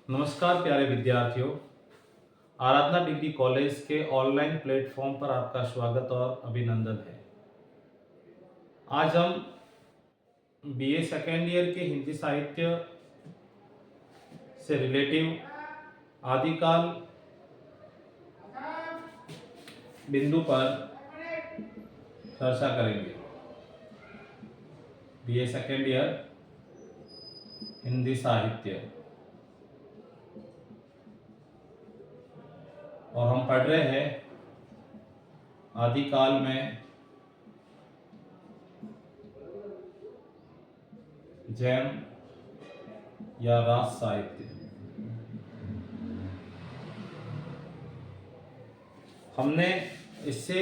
नमस्कार प्यारे विद्यार्थियों। आराधना डिग्री कॉलेज के ऑनलाइन प्लेटफॉर्म पर आपका स्वागत और अभिनंदन है। आज हम बीए सेकेंड ईयर के हिंदी साहित्य से रिलेटिव आदिकाल बिंदु पर चर्चा करेंगे। बीए सेकेंड ईयर हिंदी साहित्य और हम पढ़ रहे हैं आदिकाल में जैन या रास साहित्य। हमने इससे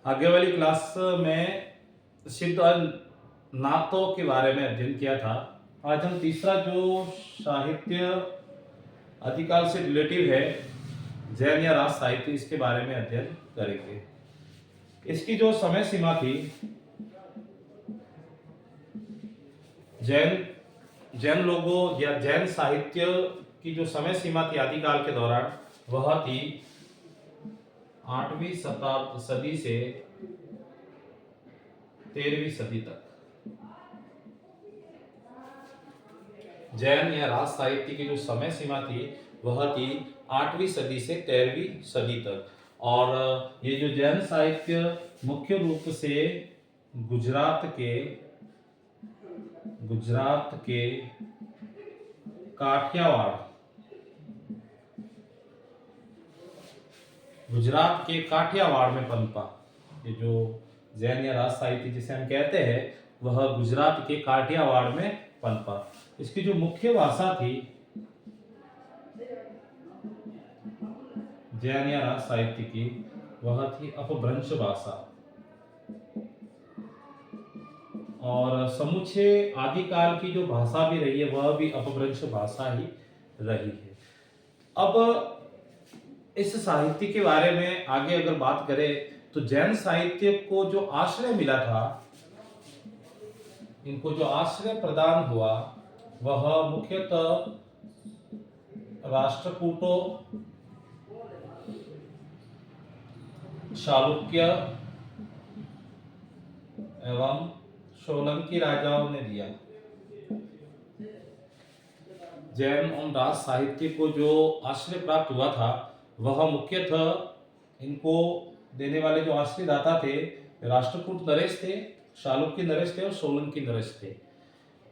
आगे वाली क्लास में सिद्ध और नातों के बारे में अध्ययन किया था। आज हम तीसरा जो साहित्य आदिकाल से रिलेटिव है जैन या रास साहित्य, इसके बारे में अध्ययन करेंगे। इसकी जो समय सीमा थी, जैन लोगों या जैन साहित्य की जो समय सीमा थी आदिकाल के दौरान, वह थी 8वीं सदी से 13वीं सदी तक। जैन या रास साहित्य की जो समय सीमा थी वह थी 8वीं सदी से 13वीं सदी तक। और ये जो जैन साहित्य मुख्य रूप से गुजरात के काठियावाड़ में पनपा। ये जो जैन या रास साहित्य जिसे हम कहते हैं वह गुजरात के काठियावाड़ में पनपा। इसकी जो मुख्य भाषा थी जैन या रास साहित्य की, वह थी अपभ्रंश भाषा। और समुचे आदिकाल की जो भाषा भी रही है वह भी अपभ्रंश भाषा ही रही है। अब इस साहित्य के बारे में आगे अगर बात करें तो जैन साहित्य को जो आश्रय मिला था, इनको जो आश्रय प्रदान हुआ, वह मुख्यतः राष्ट्रकूटों, चालुक्य एवं सोलंकी राजाओं ने दिया। जैन और रास साहित्य को जो आश्रय प्राप्त हुआ था वह मुख्यतः इनको देने वाले जो आश्रय दाता थे राष्ट्रकूट नरेश थे, चालुक्य नरेश थे और सोलंकी नरेश थे।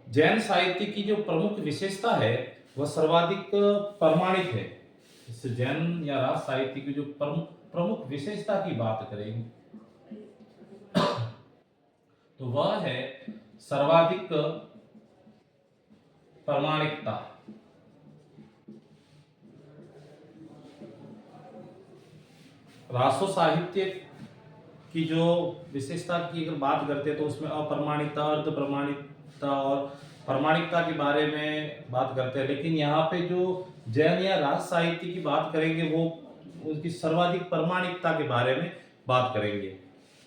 जैन साहित्य की जो प्रमुख विशेषता है वह सर्वाधिक प्रमाणित है। इस जैन या रास साहित्य की जो प्रमुख विशेषता की बात करेंगे तो वह है सर्वाधिक प्रमाणिकता। रासो साहित्य की जो विशेषता की अगर बात करते हैं तो उसमें अप्रमाणिकता, अर्ध प्रमाणिकता और प्रमाणिकता के बारे में बात करते हैं। लेकिन यहाँ पे जो जैन या रास साहित्य की बात करेंगे वो उसकी सर्वाधिक प्रमाणिकता के बारे में बात करेंगे।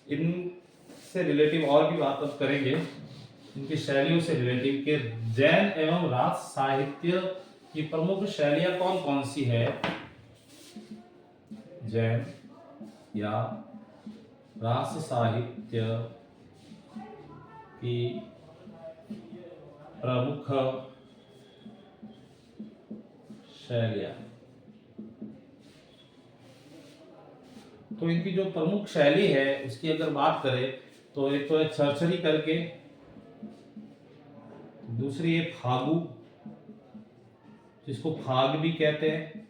इनसे रिलेटिव और भी बात अब करेंगे, इनकी शैलियों से रिलेटिव के जैन एवं रास साहित्य की प्रमुख शैलियां कौन कौन सी है। जैन या रास साहित्य की प्रमुख शैलियां, तो इनकी जो प्रमुख शैली है उसकी अगर बात करें तो एक तो है छरछरी करके, दूसरी है फागु जिसको फाग भी कहते हैं।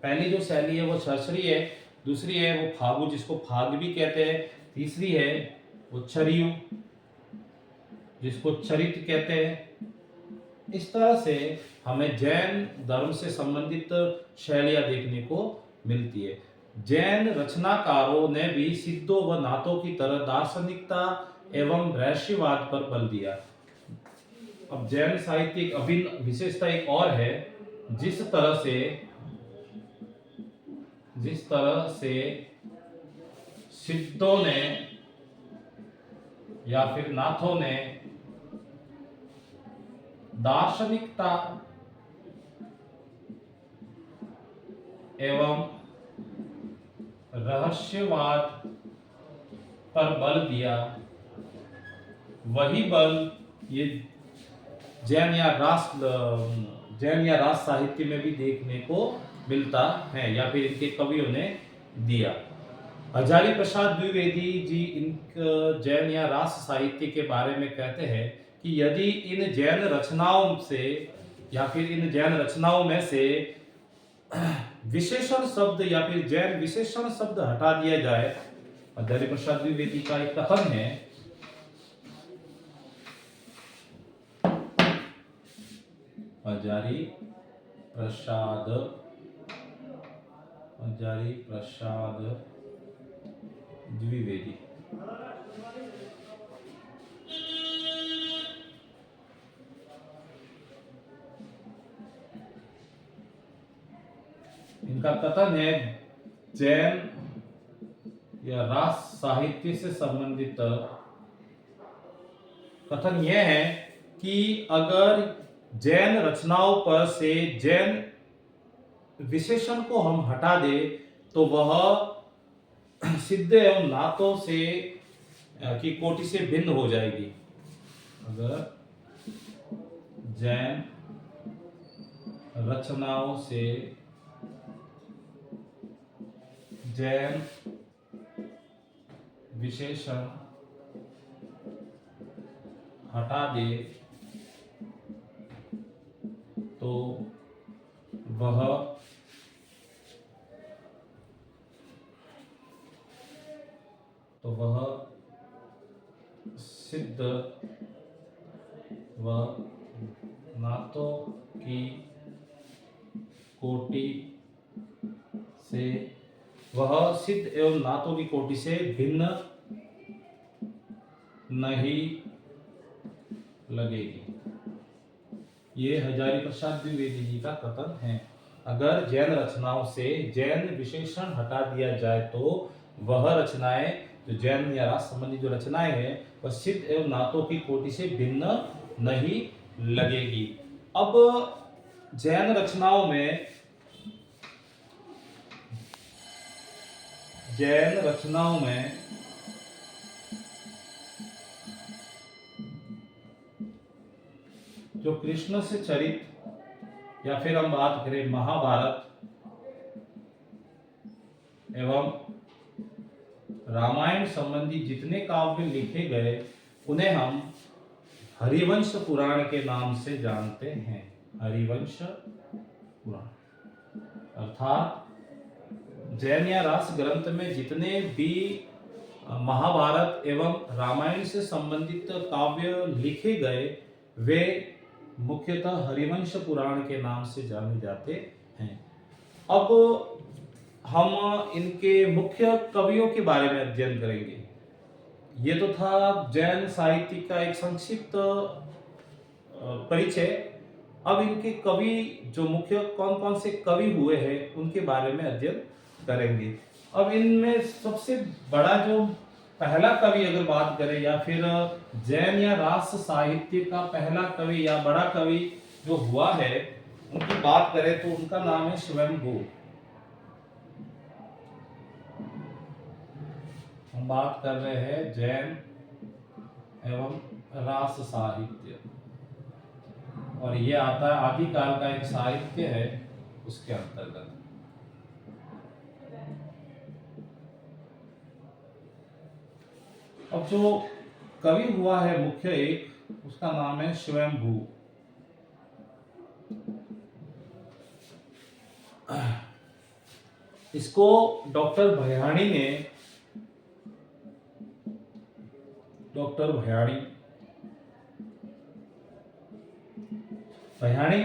पहली जो शैली है वो छरछरी है, दूसरी है वो फागु जिसको फाग भी कहते हैं, तीसरी है वो छरियु जिसको चरित कहते हैं। इस तरह से हमें जैन धर्म से संबंधित शैलियां देखने को मिलती है। जैन रचनाकारों ने भी सिद्धों व नाथों की तरह दार्शनिकता एवं रहस्यवाद पर बल दिया। अब जैन साहित्य एक अभिन्न विशेषता एक और है, जिस तरह से सिद्धों ने या फिर नाथों ने दार्शनिकता एवं रहस्यवाद पर बल दिया, वही बल ये जैन या रास साहित्य में भी देखने को मिलता है, या फिर इनके कवियों ने दिया। हजारी प्रसाद द्विवेदी जी इन जैन या रास साहित्य के बारे में कहते हैं कि यदि इन जैन रचनाओं से या फिर इन जैन रचनाओं में से विशेषण शब्द या फिर जैन विशेषण शब्द हटा दिया जाए, हजारी प्रसाद द्विवेदी का एक कथन है, हजारी प्रसाद द्विवेदी इनका कथन है, जैन या रास साहित्य से संबंधित कथन यह है कि अगर जैन रचनाओं पर से जैन विशेषण को हम हटा दे तो वह सिद्ध एवं नातों से की कोटि से भिन्न हो जाएगी। अगर जैन रचनाओं से जैन विशेषण हटा दे तो वह सिद्ध व नातों की कोटि से सिद्ध एवं नातों की कोटि से भिन्न नहीं लगेगी। ये हजारी प्रसाद द्विवेदी जी का कथन है। अगर जैन रचनाओं से जैन विशेषण हटा दिया जाए तो वह रचनाएं, जो जैन या रास संबंधी जो रचनाएं हैं, वह सिद्ध एवं नातों की कोटि से भिन्न नहीं लगेगी। अब जैन रचनाओं में जो कृष्ण से चरित या फिर हम बात करें महाभारत एवं रामायण संबंधी जितने काव्य लिखे गए उन्हें हम हरिवंश पुराण के नाम से जानते हैं। हरिवंश पुराण अर्थात जैन या रास ग्रंथ में जितने भी महाभारत एवं रामायण से संबंधित काव्य लिखे गए वे मुख्यतः हरिवंश पुराण के नाम से जाने जाते हैं। अब हम इनके मुख्य कवियों के बारे में अध्ययन करेंगे। ये तो था जैन साहित्य का एक संक्षिप्त परिचय। अब इनके कवि जो मुख्य कौन कौन से कवि हुए हैं उनके बारे में अध्ययन करेंगे। अब इनमें सबसे बड़ा जो पहला कवि अगर बात करें या फिर जैन या रास साहित्य का पहला कवि या बड़ा कवि जो हुआ है उनकी बात करें तो उनका नाम है स्वयंभू। हम बात कर रहे हैं जैन एवं रास साहित्य, और ये आता है आदिकाल का एक साहित्य है उसके अंतर्गत। अब जो कवि हुआ है मुख्य एक, उसका नाम है स्वयंभू। इसको डॉक्टर भयाणी ने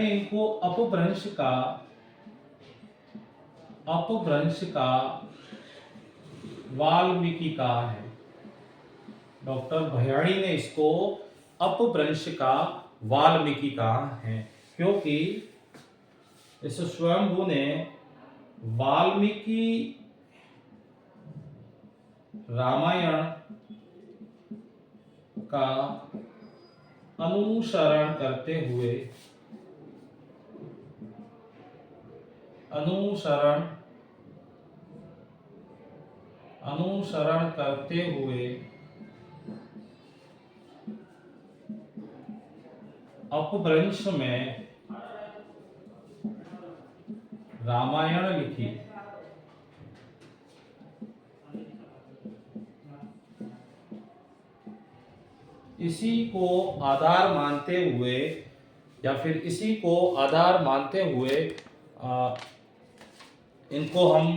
इनको अपभ्रंश का वाल्मीकि कहा है। डॉक्टर भयाणी ने इसको अपभ्रंश का वाल्मीकि कहा है, क्योंकि इस स्वयंभू ने वाल्मीकि रामायण का अनुसरण करते हुए अनुसरण करते हुए अपभ्रंश में रामायण लिखी। इसी को आधार मानते हुए या फिर इसी को आधार मानते हुए इनको हम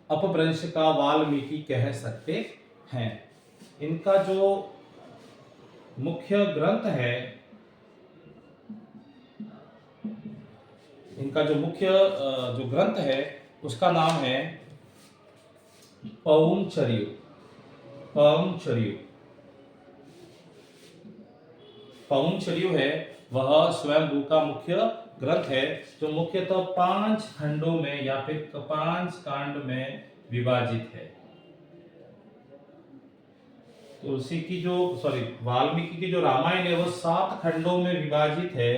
अपभ्रंश का वाल्मीकि कह सकते हैं। इनका जो मुख्य ग्रंथ है, इनका जो मुख्य जो ग्रंथ है उसका नाम है पवनचर्यु। पवनचर्यु है वह स्वयंभू का मुख्य ग्रंथ है, जो मुख्यतः 5 खंडों में या फिर 5 कांड में विभाजित है। तुलसी की जो वाल्मीकि की जो रामायण है वो 7 खंडों में विभाजित है,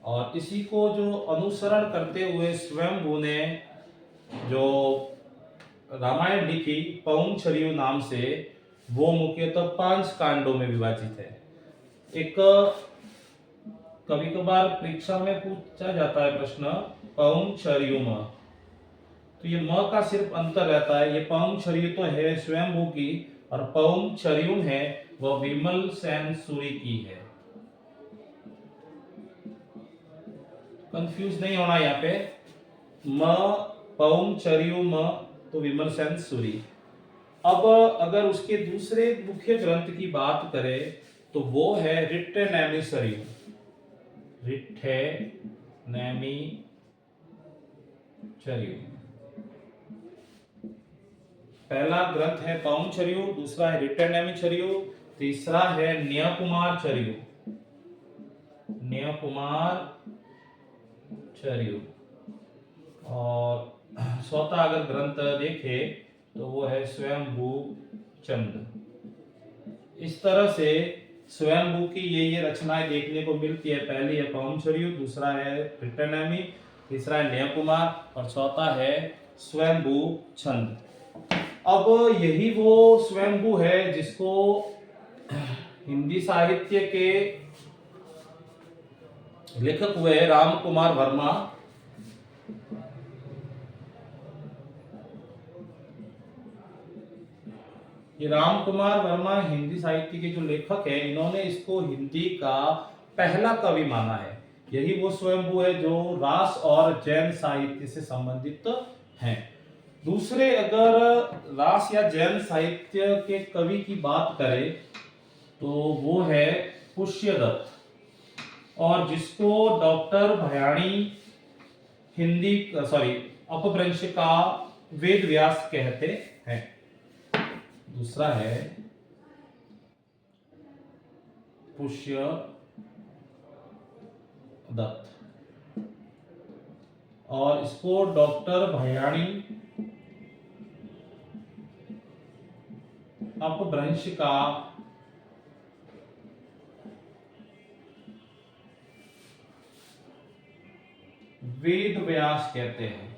और इसी को जो अनुसरण करते हुए स्वयंभू ने जो रामायण लिखी पवनचर्यु नाम से, वो मुख्यतः 5 कांडों में विभाजित है। एक कभी कभार परीक्षा में पूछा जाता है प्रश्न पवनचर्युम, तो ये म का सिर्फ अंतर रहता है। ये पवनचर्यु तो है स्वयंभू की, और पवनचर्युम है वह विमल सेन सूरी की है। कंफ्यूज नहीं होना यहाँ पे, म पवनचर्युम तो विमल सेन सूरी। अब अगर उसके दूसरे मुख्य ग्रंथ की बात करें तो वो है रिट्टेनेमिसर्यु। पहला ग्रंथ है पवनचर्यु, दूसरा है रिट्टेनेमिसर्यु, तीसरा है न्यायकुमारचर्यु। और चौथा अगर ग्रंथ देखे तो वो है स्वयंभू चंद। इस तरह से स्वयंभू की ये रचनाएं देखने को मिलती है। पहली है पवनचर्यु, दूसरा है रिट्टेनेमि, तीसरा है न्यायकुमार, और चौथा है स्वयंभू छंद। अब यही वो स्वयंभू है जिसको हिंदी साहित्य के लेखक हुए राम कुमार वर्मा, ये राम कुमार वर्मा हिंदी साहित्य के जो लेखक हैं, इन्होंने इसको हिंदी का पहला कवि माना है। यही वो स्वयंभू है जो रास और जैन साहित्य से संबंधित हैं। दूसरे अगर रास या जैन साहित्य के कवि की बात करें तो वो है पुष्यदत्त, और जिसको डॉक्टर भयाणी हिंदी अपभ्रंश का वेद व्यास कहते हैं। दूसरा है पुष्यदत्त, और इसको डॉक्टर भयाणी अपभ्रंश का वेद व्यास कहते हैं।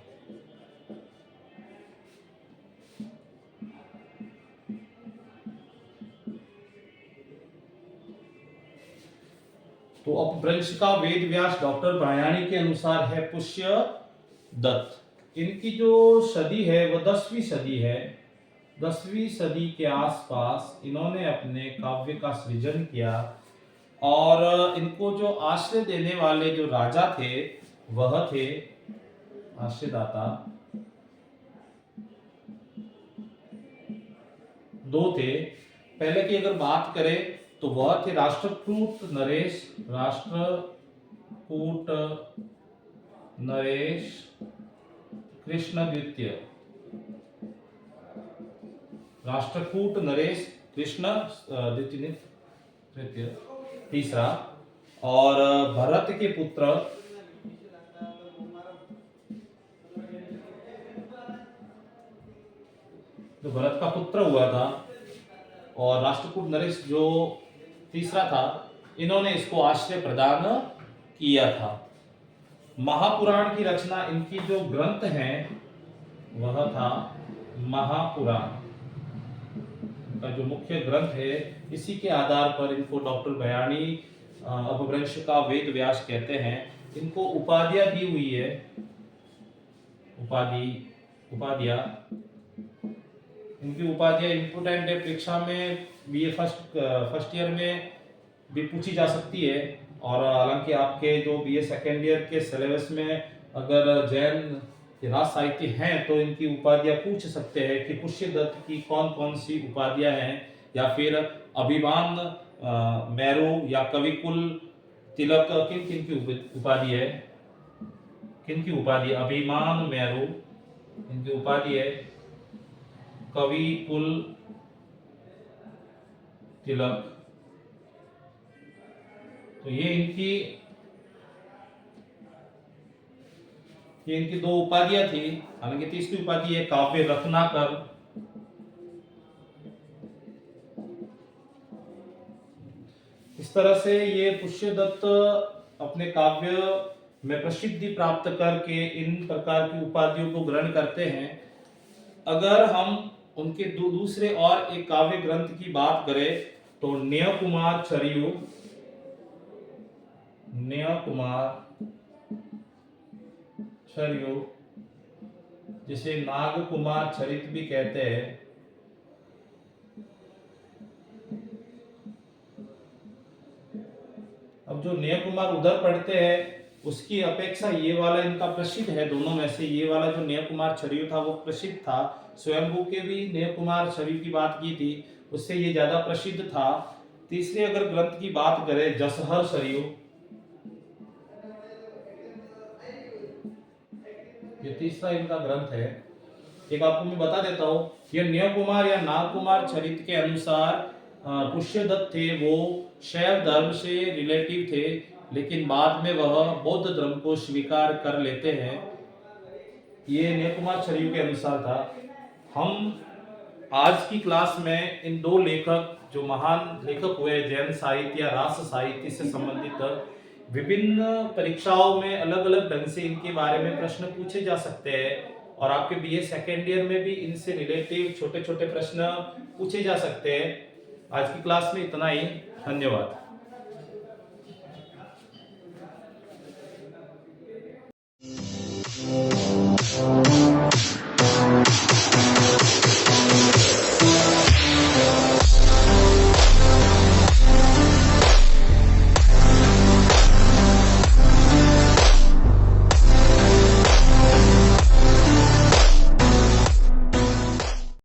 तो अपभ्रंश का वेद व्यास डॉक्टर भयाणी के अनुसार है पुष्यदत्त। इनकी जो सदी है वो 10वीं सदी है। 10वीं सदी के आसपास इन्होंने अपने काव्य का सृजन किया, और इनको जो आश्रय देने वाले जो राजा थे वह थे आश्रयदाता, 2 थे। पहले की अगर बात करें तो वह थे राष्ट्रकूट नरेश कृष्ण द्वितीय। राष्ट्रकूट नरेश कृष्ण तृतीय तीसरा, और भरत के पुत्र जो भरत का पुत्र हुआ था, और राष्ट्रकूट नरेश जो तीसरा था, इन्होंने इसको आश्रय प्रदान किया था। महापुराण की रचना इनकी जो ग्रंथ है वह था महापुराण का जो मुख्य ग्रंथ है, इसी के आधार पर इनको डॉक्टर बयानी अपभ्रंश का वेद व्यास कहते हैं। इनको उपाधियां दी हुई है, उपाधियां, इनकी उपाधियां इम्पोर्टेंट है, परीक्षा में बीए फर्स्ट ईयर में भी पूछी जा सकती है। और हालांकि आपके जो बीए सेकेंड ईयर के सिलेबस में अगर जैन के राज साहित्य हैं तो इनकी उपाधियां पूछ सकते हैं कि पुष्यदत्त की कौन कौन सी उपाधियां हैं, या फिर अभिमान मैरू या कविकुल तिलक किन किन की उपाधि है, किन की उपाधि, अभिमान मैरू इनकी उपाधि है, कविकुल तिलक। तो ये इनकी दो उपाधियां थी। हालांकि तीसरी उपाधि है काव्य रत्नाकर। इस तरह से ये पुष्यदत्त अपने काव्य में प्रसिद्धि प्राप्त करके इन प्रकार की उपाधियों को ग्रहण करते हैं। अगर हम उनके दूसरे और एक काव्य ग्रंथ की बात करें तो न्यायकुमार चरियु, जिसे नागकुमार चरित भी कहते हैं। अब जो न्यायकुमार उधर पढ़ते हैं उसकी अपेक्षा ये वाला इनका प्रसिद्ध है। दोनों में से ये वाला जो न्यायकुमार चरियु था वो प्रसिद्ध था। स्वयंभू के भी न्यायकुमार चरियु की बात की थी, उससे ये ज्यादा प्रसिद्ध था। तीसरे अगर ग्रंथ की बात करें जसहर चरियु, ये तीसरा इनका ग्रंथ है। एक आपको मैं बता देता हूँ, ये न्यायकुमार या नागकुमार चरित के अनुसार पुष्यदत्त थे वो शैव धर्म से रिलेटिव थे, लेकिन बाद में वह बौद्ध धर्म को स्वीकार कर लेते हैं। ये न्यायकुमार चरियु के अनुसार था। हम आज की क्लास में इन दो लेखक जो महान लेखक हुए जैन साहित्य या रास साहित्य से संबंधित, विभिन्न परीक्षाओं में अलग अलग ढंग से इनके बारे में प्रश्न पूछे जा सकते हैं और आपके बीए सेकेंड ईयर में भी इनसे रिलेटिव छोटे छोटे प्रश्न पूछे जा सकते हैं। आज की क्लास में इतना ही। धन्यवाद।